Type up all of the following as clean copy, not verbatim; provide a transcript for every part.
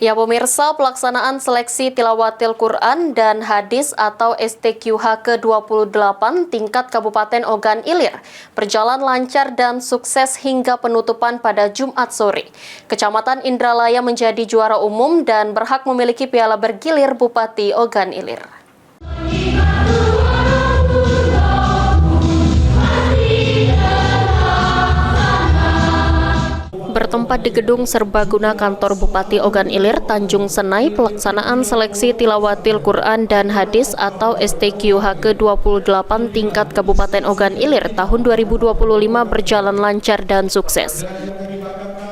Ya pemirsa, pelaksanaan seleksi tilawatil Quran dan hadis atau STQH ke-28 tingkat Kabupaten Ogan Ilir berjalan lancar dan sukses hingga penutupan pada Jumat sore. Kecamatan Indralaya menjadi juara umum dan berhak memiliki piala bergilir Bupati Ogan Ilir. Bertempat di gedung serbaguna kantor Bupati Ogan Ilir, Tanjung Senai, pelaksanaan seleksi tilawatil Quran dan hadis atau STQH ke-28 tingkat Kabupaten Ogan Ilir tahun 2025 berjalan lancar dan sukses.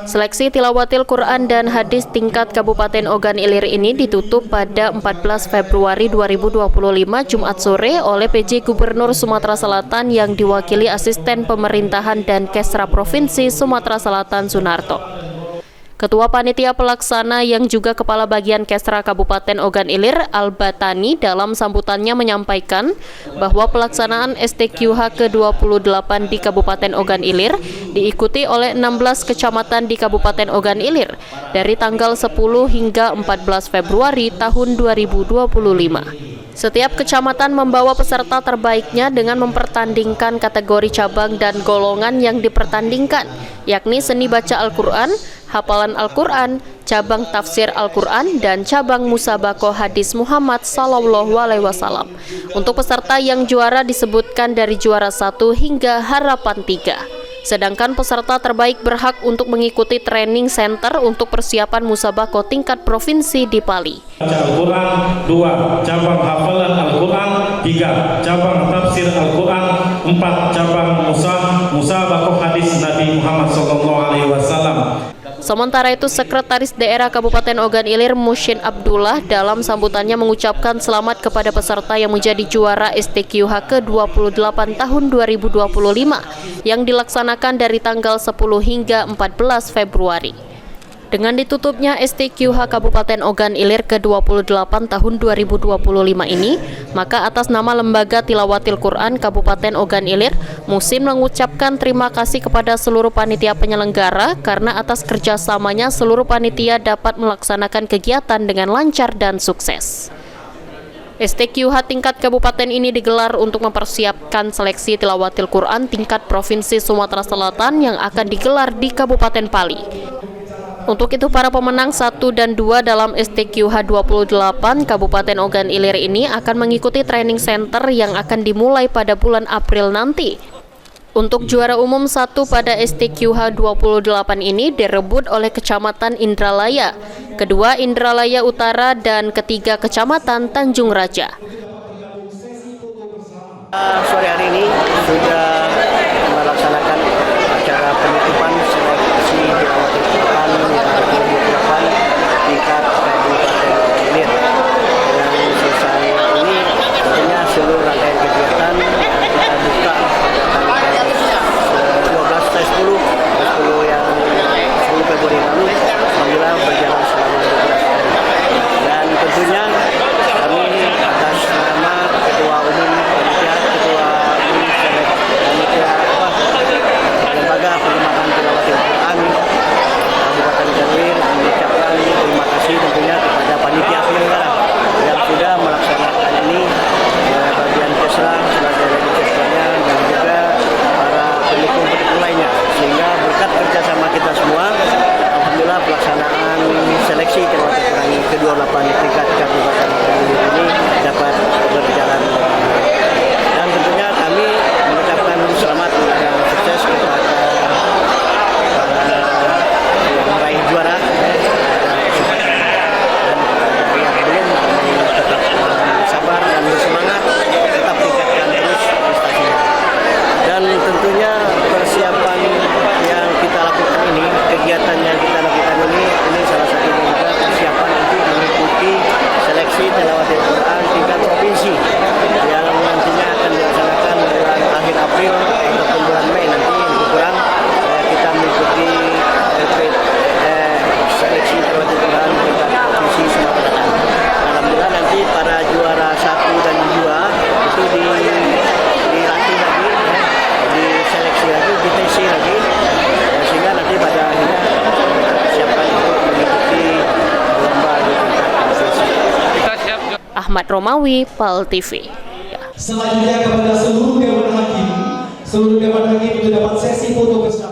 Seleksi tilawatil Quran dan hadis tingkat Kabupaten Ogan Ilir ini ditutup pada 14 Februari 2025 Jumat sore oleh PJ Gubernur Sumatera Selatan yang diwakili Asisten Pemerintahan dan Kesra Provinsi Sumatera Selatan Sunarto. Ketua Panitia Pelaksana yang juga Kepala Bagian Kesra Kabupaten Ogan Ilir, Al-Batani, dalam sambutannya menyampaikan bahwa pelaksanaan STQH ke-28 di Kabupaten Ogan Ilir diikuti oleh 16 kecamatan di Kabupaten Ogan Ilir dari tanggal 10 hingga 14 Februari tahun 2025. Setiap kecamatan membawa peserta terbaiknya dengan mempertandingkan kategori cabang dan golongan yang dipertandingkan, yakni seni baca Al-Quran, hafalan Al-Quran, cabang tafsir Al-Quran, dan cabang musabakoh hadis Muhammad SAW. Untuk peserta yang juara disebutkan dari juara 1 hingga harapan 3. Sedangkan peserta terbaik berhak untuk mengikuti training center untuk persiapan musabakoh tingkat provinsi di Pali. Al-Quran 2, cabang hafalan Al-Quran 3, cabang tafsir Al-Quran 4, cabang musabakoh hadis Nabi Muhammad SAW. Sementara itu, Sekretaris Daerah Kabupaten Ogan Ilir Mushin Abdullah dalam sambutannya mengucapkan selamat kepada peserta yang menjadi juara STQH ke-28 tahun 2025 yang dilaksanakan dari tanggal 10 hingga 14 Februari. Dengan ditutupnya STQH Kabupaten Ogan Ilir ke-28 tahun 2025 ini, maka atas nama Lembaga Tilawatil Quran Kabupaten Ogan Ilir, Musin mengucapkan terima kasih kepada seluruh panitia penyelenggara karena atas kerjasamanya seluruh panitia dapat melaksanakan kegiatan dengan lancar dan sukses. STQH tingkat kabupaten ini digelar untuk mempersiapkan seleksi tilawatil Quran tingkat Provinsi Sumatera Selatan yang akan digelar di Kabupaten Pali. Untuk itu, para pemenang 1 dan 2 dalam STQH 28 Kabupaten Ogan Ilir ini akan mengikuti training center yang akan dimulai pada bulan April nanti. Untuk juara umum 1 pada STQH 28 ini direbut oleh Kecamatan Indralaya, kedua Indralaya Utara, dan ketiga Kecamatan Tanjung Raja. Sore hari ini sudah melaksanakan acara penutupan seleksi tilawatil Quran tingkat Kabupaten Ogan Ilir. Dengan selesai ini, tentunya seluruh rangkaian kegiatan kita buka pada tanggal 10 yang 10 Februari lalu, alhamdulillah berjalan selama 12 hari. Dan tentunya kami atas nama Ketua Umum Panitia, Ketua Umum Senat Ahmad Romawi, PAL TV. Selanjutnya kepada seluruh dewan hakim, seluruh dewan